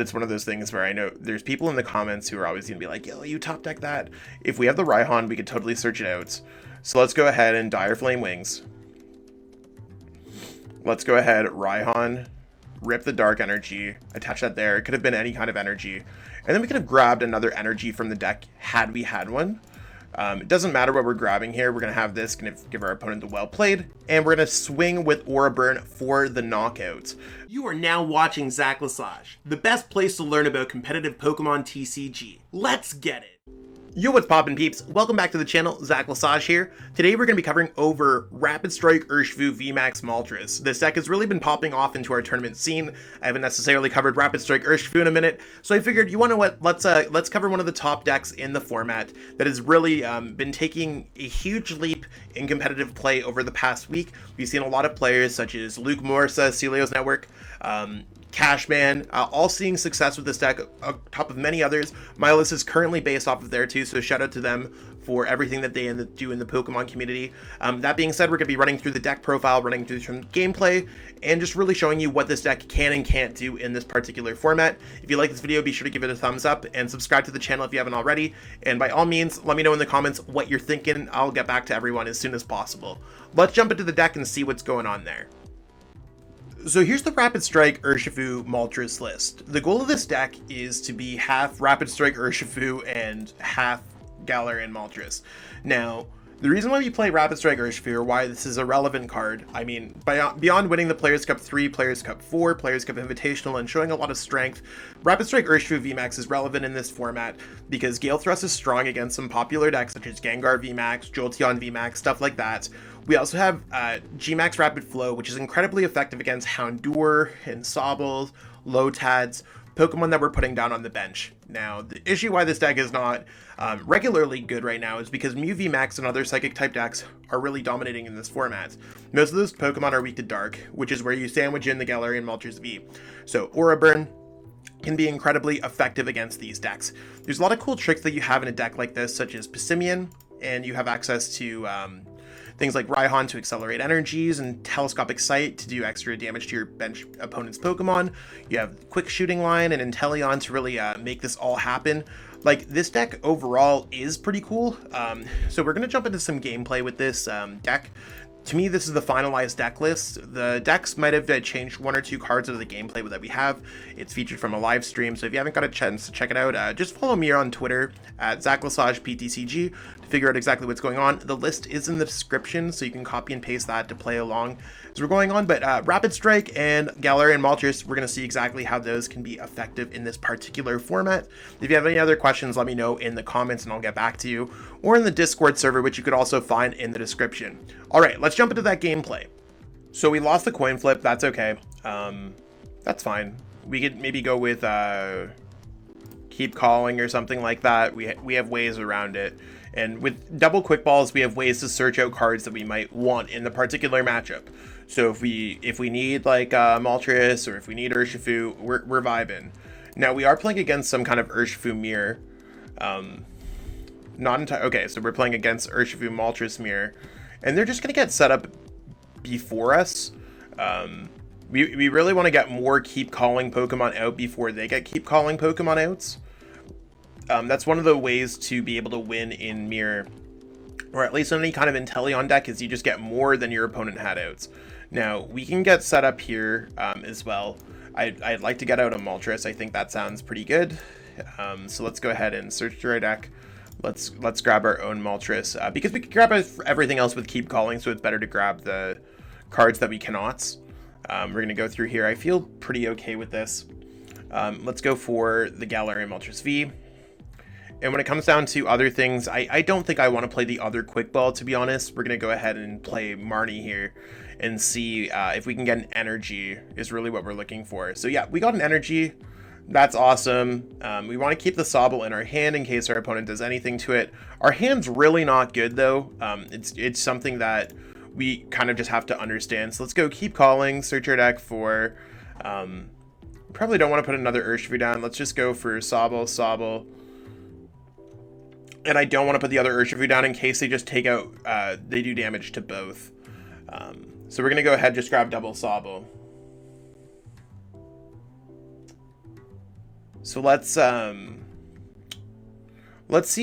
It's one of those things where I know there's people in the comments who are always going to be like, yo, you top deck that. If we have the Raihan, we could totally search it out. So let's go ahead and Dire Flame Wings. Let's go ahead, Raihan, rip the Dark Energy, attach that there. It could have been any kind of energy. And then we could have grabbed another energy from the deck had we had one. It doesn't matter what we're grabbing here. We're going to have this, going to give our opponent the well played, and we're going to swing with Aura Burn for the knockout. You are now watching Zach Lesage, the best place to learn about competitive Pokemon TCG. Let's get it! Yo, what's poppin' peeps? Welcome back to the channel, Zach Lesage here. Today we're going to be covering over Rapid Strike Urshifu VMAX Moltres. This deck has really been popping off into our tournament scene. I haven't necessarily covered Rapid Strike Urshifu in a minute, so I figured, you know what, let's cover one of the top decks in the format that has really been taking a huge leap in competitive play over the past week. We've seen a lot of players such as Luke Morsa, Celios Network, Cashman, all seeing success with this deck on top of many others. My list is currently based off of there too, so shout out to them for everything that they do in the Pokemon community. That being said, we're going to be running through the deck profile, running through some gameplay, and just really showing you what this deck can and can't do in this particular format. If you like this video, be sure to give it a thumbs up and subscribe to the channel if you haven't already. And by all means, let me know in the comments what you're thinking. I'll get back to everyone as soon as possible. Let's jump into the deck and see what's going on there. So here's the Rapid Strike Urshifu Moltres list. The goal of this deck is to be half Rapid Strike Urshifu and half Galarian Moltres. Now, the reason why we play Rapid Strike Urshifu, or why this is a relevant card, I mean, beyond winning the Players' Cup 3, Players' Cup 4, Players' Cup Invitational, and showing a lot of strength, Rapid Strike Urshifu VMAX is relevant in this format because Gale Thrust is strong against some popular decks such as Gengar VMAX, Jolteon VMAX, stuff like that. We also have Gmax Rapid Flow, which is incredibly effective against Houndour and Sobble, Lotads, Pokemon that we're putting down on the bench. Now, the issue why this deck is not regularly good right now is because Mew VMAX and other Psychic type decks are really dominating in this format. Most of those Pokemon are weak to Dark, which is where you sandwich in the Galarian Moltres V. So Aura Burn can be incredibly effective against these decks. There's a lot of cool tricks that you have in a deck like this, such as Passimian, and you have access to things like Raihan to accelerate energies and Telescopic Sight to do extra damage to your bench opponent's Pokemon. You have Quick Shooting Line and Inteleon to really make this all happen. Like, this deck overall is pretty cool. So we're going to jump into some gameplay with this deck. To me, this is the finalized deck list. The decks might have changed one or two cards out of the gameplay that we have. It's featured from a live stream, so if you haven't got a chance to check it out, just follow me on Twitter at Zach Lesage PTCG to figure out exactly what's going on. The list is in the description, so you can copy and paste that to play along as we're going on. But Rapid Strike and Galarian Moltres, we're going to see exactly how those can be effective in this particular format. If you have any other questions, let me know in the comments and I'll get back to you, or in the Discord server, which you could also find in the description. All right, let's jump into that gameplay. So we lost the coin flip. That's okay. That's fine. We could maybe go with keep calling or something like that. We have ways around it. And with double quick balls, we have ways to search out cards that we might want in the particular matchup. So if we need like Moltres, or if we need Urshifu, we're vibing. Now we are playing against some kind of Urshifu mirror. Not entirely. Okay, so we're playing against Urshifu Moltres mirror, and they're just gonna get set up before us. We really want to get more keep calling Pokemon out before they get keep calling Pokemon outs. That's one of the ways to be able to win in mirror, or at least in any kind of Inteleon deck, is you just get more than your opponent had outs. Now we can get set up here as well. I'd like to get out a Moltres. I think that sounds pretty good. So let's go ahead and search through our deck. Let's grab our own Moltres, because we can grab everything else with keep calling, so it's better to grab the cards that we cannot. We're going to go through here. I feel pretty okay with this. Let's go for the Galarian Moltres V. And when it comes down to other things, I don't think I want to play the other quick ball, to be honest. We're going to go ahead and play Marnie here and see if we can get an energy, is really what we're looking for. So yeah, we got an energy. That's awesome. We want to keep the Sobble in our hand in case our opponent does anything to it. Our hand's really not good though. It's something that we kind of just have to understand. So let's go keep calling, search our deck for, probably don't want to put another Urshifu down. Let's just go for Sobble. And I don't want to put the other Urshifu down in case they just take out, they do damage to both. So we're going to go ahead and just grab double Sobble. So let's see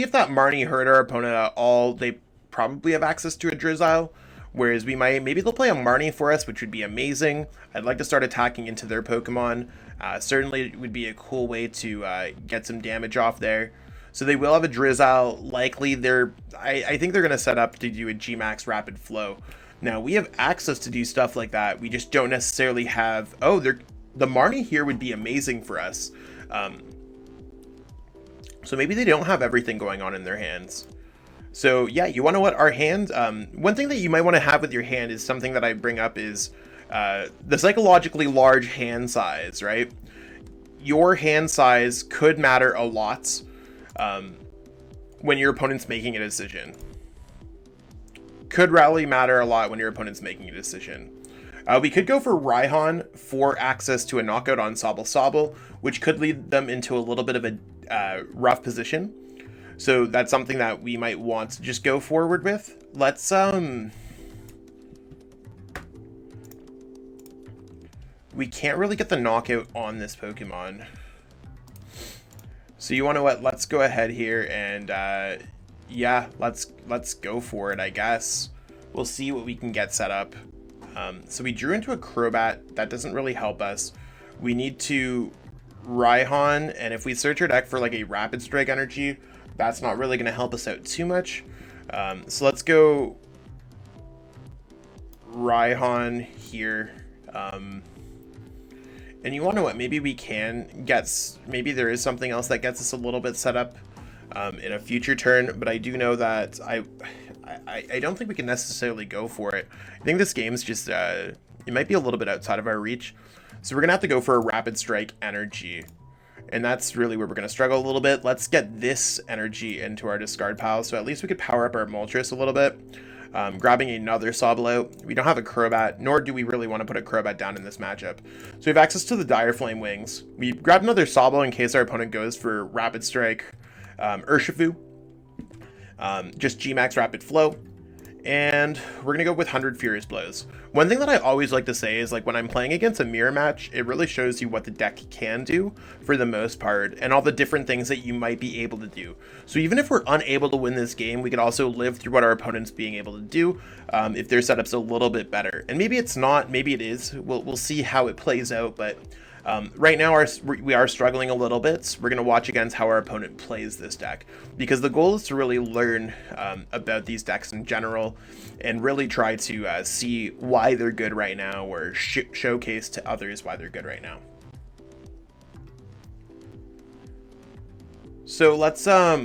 if that Marnie hurt our opponent at all. They probably have access to a Drizzile, whereas maybe they'll play a Marnie for us, which would be amazing. I'd like to start attacking into their Pokemon. Certainly it would be a cool way to get some damage off there. So they will have a Drizzile. Likely I think they're going to set up to do a VMAX Rapid Flow. Now, we have access to do stuff like that. We just don't necessarily have... Oh, the Marnie here would be amazing for us. So maybe they don't have everything going on in their hands. So yeah, you want to know what our hand... one thing that you might want to have with your hand is something that I bring up is the psychologically large hand size, right? Your hand size could matter a lot when your opponent's making a decision. Could really matter a lot when your opponent's making a decision. We could go for Raihan for access to a knockout on Sobble, which could lead them into a little bit of a rough position. So that's something that we might want to just go forward with. Let's we can't really get the knockout on this Pokemon. So you want to what? Let's go ahead here and yeah, let's go for it, I guess. We'll see what we can get set up. So we drew into a Crobat. That doesn't really help us. We need to Raihan, and if we search our deck for like a Rapid Strike energy, that's not really going to help us out too much. So let's go Raihan here. And you want to know what? Maybe we can get... Maybe there is something else that gets us a little bit set up in a future turn, but I do know that I don't think we can necessarily go for it. I think this game's just... it might be a little bit outside of our reach. So we're going to have to go for a Rapid Strike energy. And that's really where we're going to struggle a little bit. Let's get this energy into our discard pile, so at least we could power up our Moltres a little bit. Grabbing another Sobble out. We don't have a Crobat, nor do we really want to put a Crobat down in this matchup. So we have access to the Dire Flame Wings. We grab another Sobble in case our opponent goes for Rapid Strike Urshifu. Just VMAX Rapid Flow. And we're going to go with 100 Furious Blows. One thing that I always like to say is, like, when I'm playing against a mirror match, it really shows you what the deck can do for the most part, and all the different things that you might be able to do. So even if we're unable to win this game, we could also live through what our opponent's being able to do if their setup's a little bit better. And maybe it's not, maybe it is. We'll see how it plays out, but right now we are struggling a little bit. We're going to watch against how our opponent plays this deck, because the goal is to really learn about these decks in general and really try to see why they're good right now, or showcase to others why they're good right now. So let's I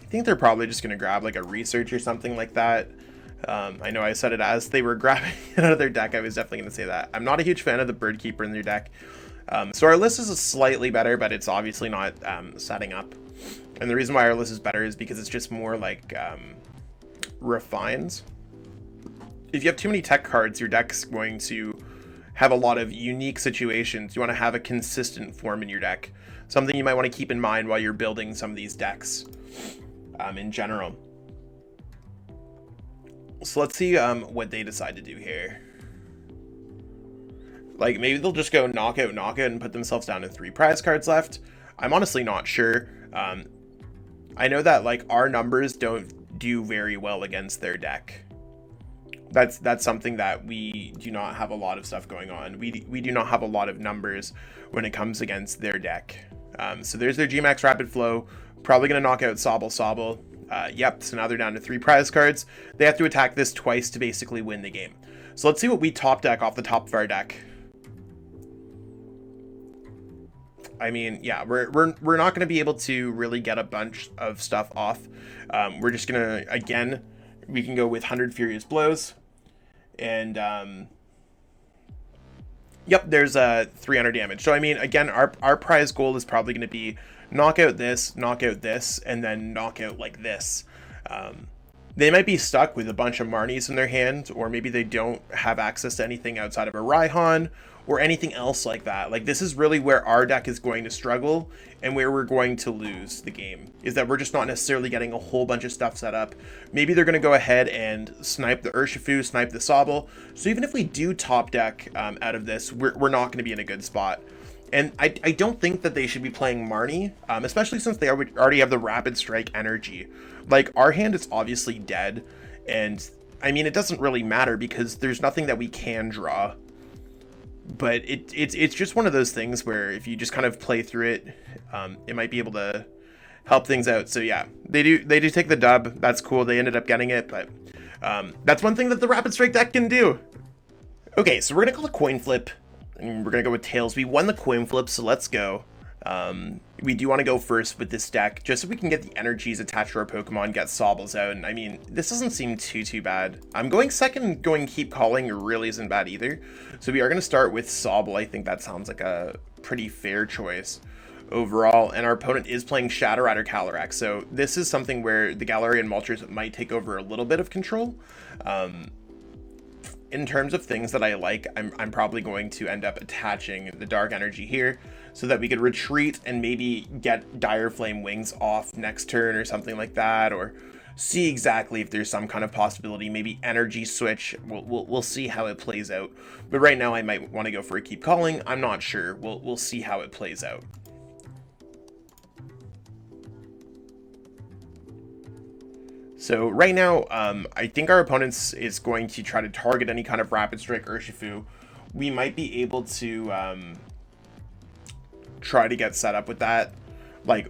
think they're probably just going to grab like a research or something like that. I know I said it as they were grabbing it out of their deck. I was definitely going to say that. I'm not a huge fan of the Bird Keeper in their deck. So our list is slightly better, but it's obviously not setting up. And the reason why our list is better is because it's just more like refined. If you have too many tech cards, your deck's going to have a lot of unique situations. You want to have a consistent form in your deck. Something you might want to keep in mind while you're building some of these decks in general. So let's see what they decide to do here. Like, maybe they'll just go knockout, and put themselves down to 3 prize cards left. I'm honestly not sure. I know that, like, our numbers don't do very well against their deck. That's something that we do not have a lot of stuff going on. We do not have a lot of numbers when it comes against their deck. So there's their VMAX Rapid Flow. Probably going to knock out Sobble. Yep, so now they're down to 3 prize cards. They have to attack this twice to basically win the game. So let's see what we top deck off the top of our deck. I mean, yeah, we're not going to be able to really get a bunch of stuff off. We're just going to, again, we can go with 100 Furious Blows. And, yep, there's 300 damage. So, I mean, again, our prize goal is probably going to be knock out this, and then knock out like this. They might be stuck with a bunch of Marnies in their hand, or maybe they don't have access to anything outside of a Raihan or anything else like that. Like, this is really where our deck is going to struggle and where we're going to lose the game, is that we're just not necessarily getting a whole bunch of stuff set up. Maybe they're going to go ahead and snipe the Urshifu, snipe the Sobble. So even if we do top deck out of this, we're not going to be in a good spot. And I don't think that they should be playing Marnie, especially since they already have the Rapid Strike energy. Like, our hand is obviously dead, and I mean, it doesn't really matter because there's nothing that we can draw. But it's just one of those things where if you just kind of play through it, it might be able to help things out. So yeah, they do take the dub. That's cool. They ended up getting it, but that's one thing that the Rapid Strike deck can do. Okay, so we're gonna call a coin flip, and we're gonna go with tails. We won the coin flip, so let's go. We do want to go first with this deck, just so we can get the energies attached to our Pokemon, get Sobbles out, and I mean, this doesn't seem too bad. Going second, going Keep Calling really isn't bad either. So we are going to start with Sobble. I think that sounds like a pretty fair choice overall, and our opponent is playing Shadow Rider CALYREX, so this is something where the Galarian Moltres might take over a little bit of control. In terms of things that I like, I'm probably going to end up attaching the Dark Energy here so that we could retreat and maybe get Dire Flame Wings off next turn or something like that, or see exactly if there's some kind of possibility, maybe Energy Switch. We'll see how it plays out. But right now I might want to go for a Keep Calling. I'm not sure. We'll see how it plays out. So right now, I think our opponent is going to try to target any kind of Rapid Strike Urshifu. We might be able to try to get set up with that. Like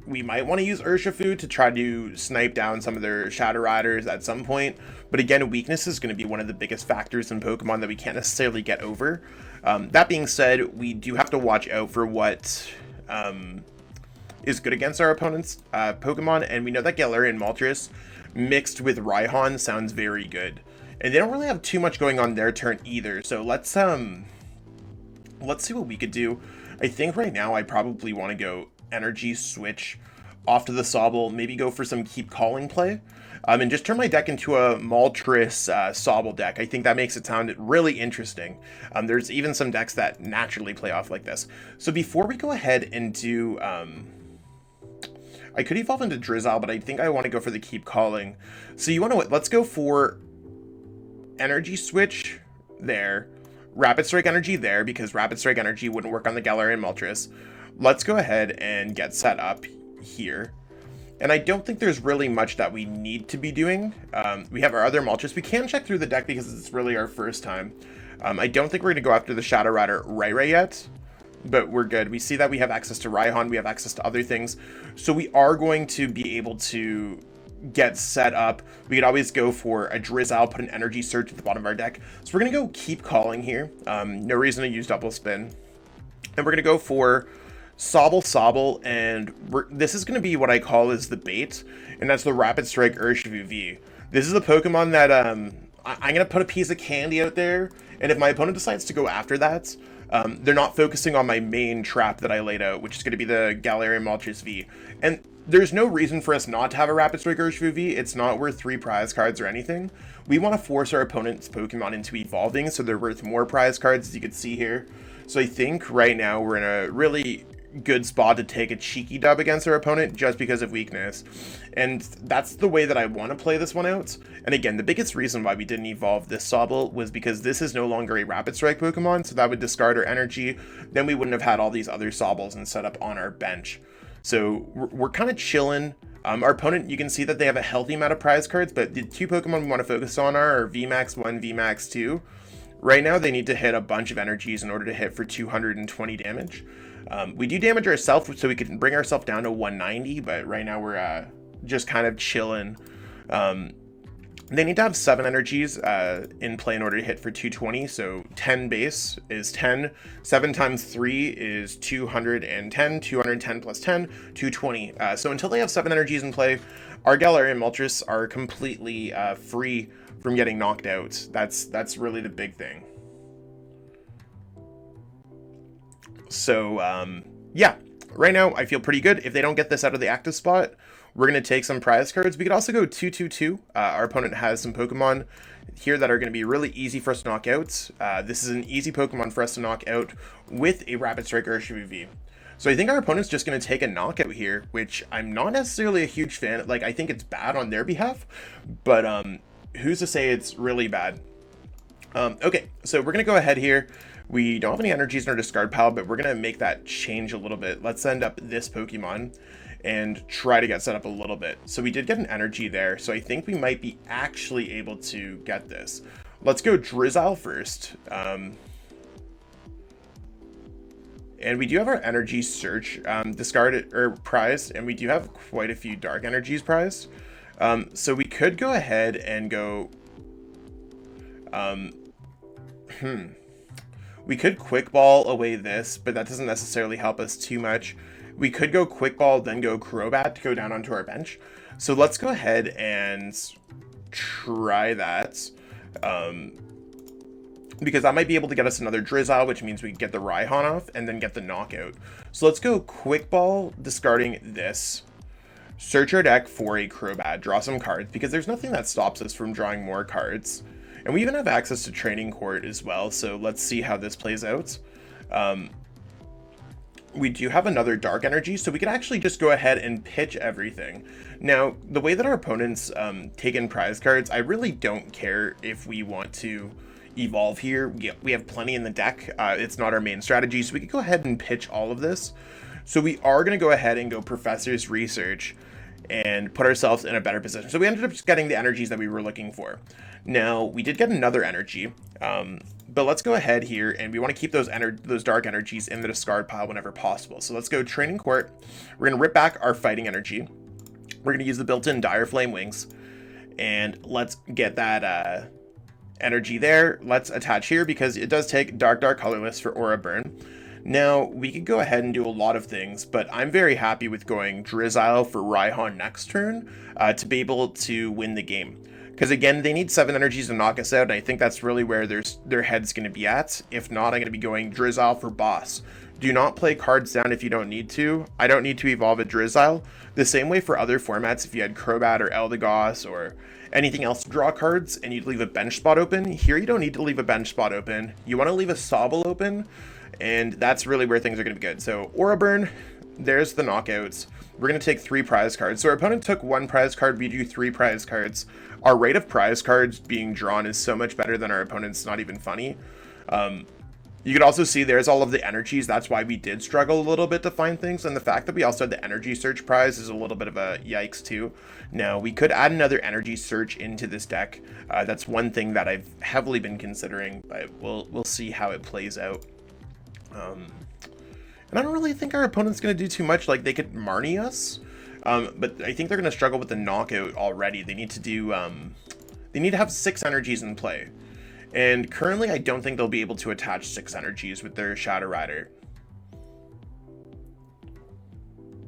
we might want to use Urshifu to try to snipe down some of their Shadow Riders at some point. But again, weakness is going to be one of the biggest factors in Pokemon that we can't necessarily get over. That being said, we do have to watch out for what is good against our opponent's Pokemon, and we know that Galarian Moltres mixed with Raihan sounds very good, and they don't really have too much going on their turn either. So let's see what we could do. I think right now I probably want to go Energy Switch off to the Sobble, maybe go for some Keep Calling play, and just turn my deck into a Moltres Sobble deck. I think that makes it sound really interesting. There's even some decks that naturally play off like this. So before we go ahead and do I could evolve into Drizzile, but I think I want to go for the Keep Calling. So you want to, let's go for Energy Switch there, Rapid Strike Energy there, because Rapid Strike Energy wouldn't work on the Galarian Moltres. Let's go ahead and get set up here. And I don't think there's really much that we need to be doing. We have our other Moltres. We can check through the deck because it's really our first time. I don't think we're going to go after the Shadow Rider right yet, but we're good. We see that we have access to Raihan, we have access to other things, so we are going to be able to get set up. We could always go for a Drizzile, put an Energy Surge at the bottom of our deck. So we're going to go Keep Calling here. No reason to use Double Spin. And we're going to go for Sobble, and this is going to be what I call is the bait, and that's the Rapid Strike Urshifu V. This is a Pokemon that I'm going to put a piece of candy out there, and if my opponent decides to go after that, they're not focusing on my main trap that I laid out, which is going to be the Galarian Moltres V. And there's no reason for us not to have a Rapid Strike Urshifu V. It's not worth 3 prize cards or anything. We want to force our opponent's Pokemon into evolving, so they're worth more prize cards, as you can see here. So I think right now we're in a really good spot to take a cheeky dub against our opponent just because of weakness, and that's the way that I want to play this one out. And again, the biggest reason why we didn't evolve this Sobble was because this is no longer a Rapid Strike Pokemon, so that would discard our energy. Then we wouldn't have had all these other Sobbles and set up on our bench. So we're kind of chilling. Our opponent, you can see that they have a healthy amount of prize cards, but the 2 Pokemon we want to focus on are VMAX 1, VMAX 2. Right now they need to hit a bunch of energies in order to hit for 220 damage. We do damage ourselves, so we can bring ourselves down to 190, but right now we're just kind of chilling. They need to have 7 energies in play in order to hit for 220, so 10 base is 10. 7 times 3 is 210. 210 plus 10, 220. So until they have 7 energies in play, our Galarian Moltres are completely free from getting knocked out. That's really the big thing. So yeah, right now I feel pretty good. If they don't get this out of the active spot, we're going to take some prize cards. We could also go 2-2-2. Our opponent has some Pokemon here that are going to be really easy for us to knock out. This is an easy Pokemon for us to knock out with a Rapid Strike Urshifu V. So I think our opponent's just going to take a knockout here, which I'm not necessarily a huge fan. Like, I think it's bad on their behalf, but who's to say it's really bad? Okay, so we're going to go ahead here. We don't have any energies in our discard pile, but we're going to make that change a little bit. Let's send up this Pokemon and try to get set up a little bit. So we did get an energy there, so I think we might be actually able to get this. Let's go Drizzile first. And we do have our energy search discarded or prized, and we do have quite a few dark energies prized. So we could go ahead and go... We could Quick Ball away this, but that doesn't necessarily help us too much. We could go Quick Ball, then go Crobat to go down onto our bench. So let's go ahead and try that. Because that might be able to get us another Drizzile, which means we get the Rhyhorn off and then get the knockout. So let's go Quick Ball, discarding this. Search our deck for a Crobat, draw some cards, because there's nothing that stops us from drawing more cards. And we even have access to Training Court as well, so let's see how this plays out. We do have another Dark Energy, so we could actually just go ahead and pitch everything. Now, the way that our opponents take in prize cards, I really don't care if we want to evolve here. We have plenty in the deck. It's not our main strategy, so we could go ahead and pitch all of this. So we are going to go ahead and go Professor's Research and put ourselves in a better position. So we ended up just getting the energies that we were looking for. Now, we did get another energy, but let's go ahead here, and we want to keep those dark energies in the discard pile whenever possible. So let's go Training Court. We're going to rip back our fighting energy. We're going to use the built-in Dire Flame Wings, and let's get that energy there. Let's attach here because it does take Dark Colorless for Aura Burn. Now, we could go ahead and do a lot of things, but I'm very happy with going Drizzile for Rhyhorn next turn to be able to win the game. Because again, they need 7 energies to knock us out, and I think that's really where their head's going to be at. If not, I'm going to be going Drizzile for Boss. Do not play cards down if you don't need to. I don't need to evolve a Drizzile. The same way for other formats, if you had Crobat or Eldegoss or anything else to draw cards, and you'd leave a bench spot open, here you don't need to leave a bench spot open. You want to leave a Sobble open, and that's really where things are going to be good. So Aura Burn, there's the knockouts. We're going to take 3 prize cards. So our opponent took 1 prize card, we do 3 prize cards. Our rate of prize cards being drawn is so much better than our opponent's, not even funny. You can also see there's all of the energies. That's why we did struggle a little bit to find things. And the fact that we also had the energy search prize is a little bit of a yikes too. Now, we could add another energy search into this deck. That's one thing that I've heavily been considering, but we'll see how it plays out. And I don't really think our opponent's going to do too much. Like, they could Marnie us, but I think they're going to struggle with the knockout already. They need to do, they need to have 6 energies in play. And currently, I don't think they'll be able to attach 6 energies with their Shadow Rider.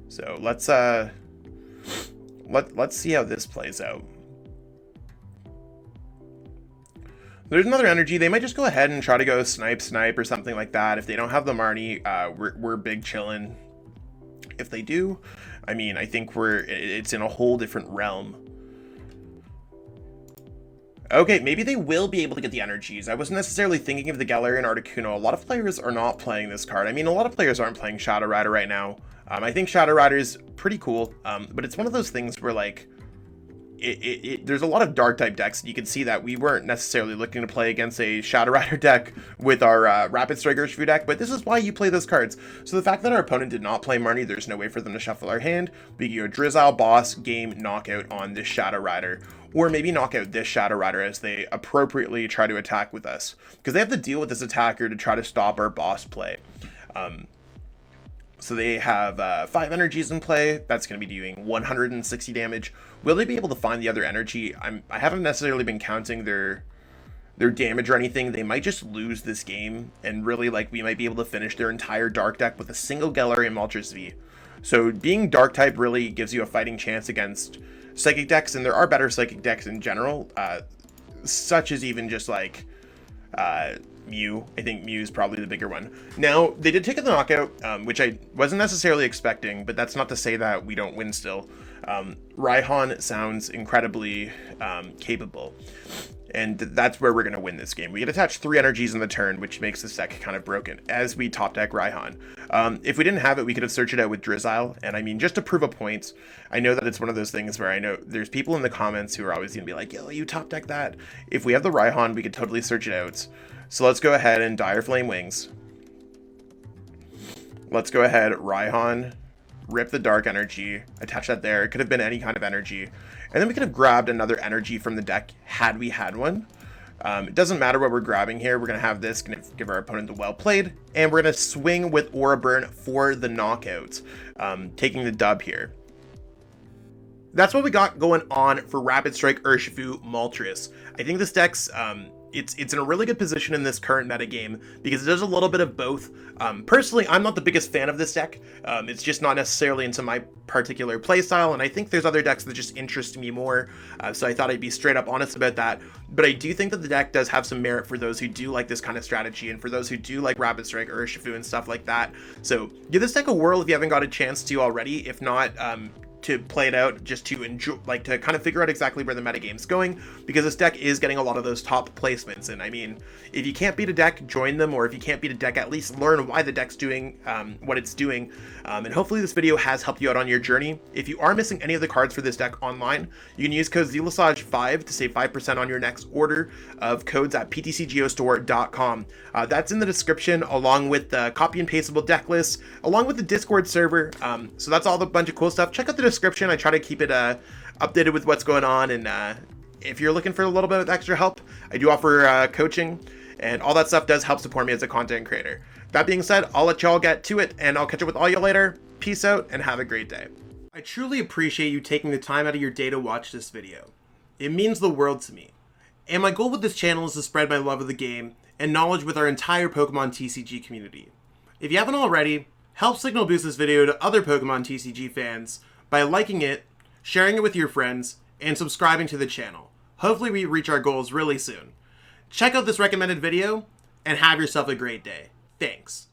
So let's see how this plays out. There's another energy. They might just go ahead and try to go Snipe or something like that. If they don't have the Marnie, we're big chillin'. If they do, I mean, I think it's in a whole different realm. Okay, maybe they will be able to get the energies. I wasn't necessarily thinking of the Galarian Articuno. A lot of players are not playing this card. I mean, a lot of players aren't playing Shadow Rider right now. I think Shadow Rider is pretty cool, but it's one of those things where, like, there's a lot of dark type decks. You can see that we weren't necessarily looking to play against a Shadow Rider deck with our Rapid Strike Urshifu deck, but this is why you play those cards. So the fact that our opponent did not play Marnie, there's no way for them to shuffle our hand. We can go Drizzile, Boss, game, knockout on this Shadow Rider, or maybe knock out this Shadow Rider as they appropriately try to attack with us, because they have to deal with this attacker to try to stop our boss play. So they have 5 energies in play. That's going to be doing 160 damage. Will they be able to find the other energy? I haven't necessarily been counting their damage or anything. They might just lose this game, and really, like, we might be able to finish their entire dark deck with a single Galarian Moltres V. So being dark type really gives you a fighting chance against psychic decks, and there are better psychic decks in general, such as even just like Mew. I think Mew is probably the bigger one. Now, they did take the knockout, which I wasn't necessarily expecting, but that's not to say that we don't win still. Rhyhorn sounds incredibly capable, and that's where we're going to win this game. We get attached 3 energies in the turn, which makes this deck kind of broken, as we top deck Rhyhorn. If we didn't have it, we could have searched it out with Drizzile, and I mean, just to prove a point, I know that it's one of those things where I know there's people in the comments who are always going to be like, yo, you top deck that. If we have the Rhyhorn, we could totally search it out. So let's go ahead and Dire Flame Wings. Let's go ahead, Rhyhorn, rip the Dark Energy, attach that there. It could have been any kind of energy. And then we could have grabbed another energy from the deck had we had one. It doesn't matter what we're grabbing here. We're going to have this, going to give our opponent the well played, and we're going to swing with Aura Burn for the knockout, taking the dub here. That's what we got going on for Rapid Strike Urshifu Moltres. I think this deck's it's in a really good position in this current meta game because it does a little bit of both. Personally, I'm not the biggest fan of this deck. It's just not necessarily into my particular playstyle, and I think there's other decks that just interest me more. So I thought I'd be straight up honest about that. But I do think that the deck does have some merit for those who do like this kind of strategy and for those who do like Rapid Strike Urshifu and stuff like that. So give this deck a whirl if you haven't got a chance to already. If not, to play it out, just to enjoy, like to kind of figure out exactly where the metagame's going, because this deck is getting a lot of those top placements. And I mean, if you can't beat a deck, join them, or if you can't beat a deck, at least learn why the deck's doing what it's doing. And hopefully this video has helped you out on your journey. If you are missing any of the cards for this deck online, you can use code Lesage5 to save 5% on your next order of codes at PTCGO store.com. That's in the description, along with the copy and pastable deck list, along with the Discord server. So that's all the bunch of cool stuff. Check out the description. I try to keep it updated with what's going on, and if you're looking for a little bit of extra help, I do offer coaching, and all that stuff does help support me as a content creator. That being said, I'll let y'all get to it, and I'll catch up with all you later. Peace out, and have a great day. I truly appreciate you taking the time out of your day to watch this video. It means the world to me, and my goal with this channel is to spread my love of the game and knowledge with our entire Pokemon TCG community. If you haven't already, help signal boost this video to other Pokemon TCG fans by liking it, sharing it with your friends, and subscribing to the channel. Hopefully we reach our goals really soon. Check out this recommended video, and have yourself a great day. Thanks.